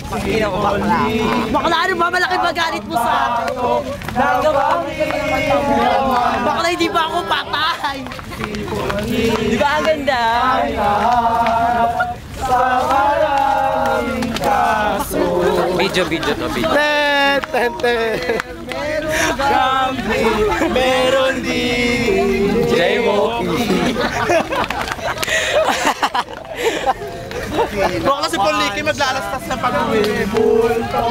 Hindi na bakla. Bakla, ano ba? Malaki magalit mo sa akin. Bakla, hindi ba ako patay? Di ba ang ganda? Sa maraming kaso. Video to, video. Meron kami, meron din. Jaywalking. Baka kasi Poliki maglalastas na pag-uwi. Bulto,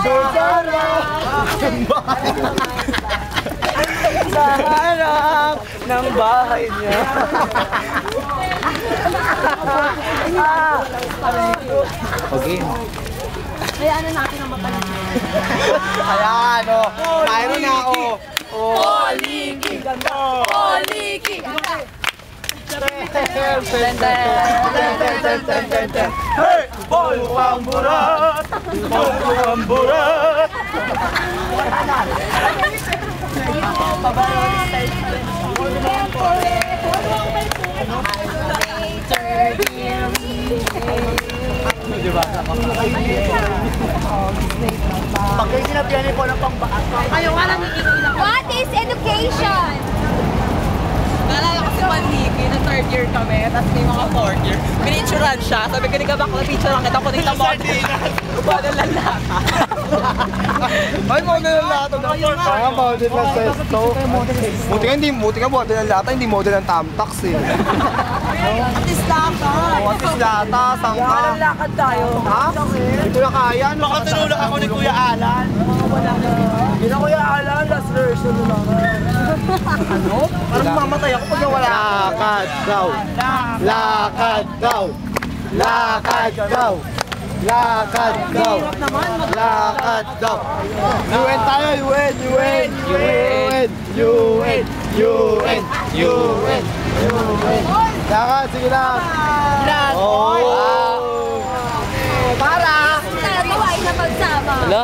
susara. Sa harap ng bahay niya. Okay. Kaya ano natin ang mapalala? Ayan, o. Mayroon na, o. Poliki! Poliki! Hey! Polvo ang burat! Polvo ang burat! Pag kayo sinabihan po ng pangbaat. Ayaw ka lang ikikilang. What is education? Naalala ko si Maniki, na third year kami, tapos may mga fourth year. Pinicturan siya, sabi ko, di ka bakla, picturean kita ko dito mo. Model lang lahat. Ay, model ng lata. Mga model ng sesto. Buti nga model ng lata, hindi model ng tamtax eh. Atis lata. Atis lata, sangka. Walang lakad tayo. Ha? Hindi ko na kaya. Baka tinulak ako ni Kuya Alan. Hindi na Kuya Alan, last version na lang. Ano? Parang mamatay ako pag nawala. Lakad daw. Lakad daw. Lakad daw. Lakad daw. Lakad daw. UN tayo, UN, UN, UN, UN, UN, UN, UN. Lakad, sige lang. Ilan? Oh. Para! Gawain na pagsama. Hello?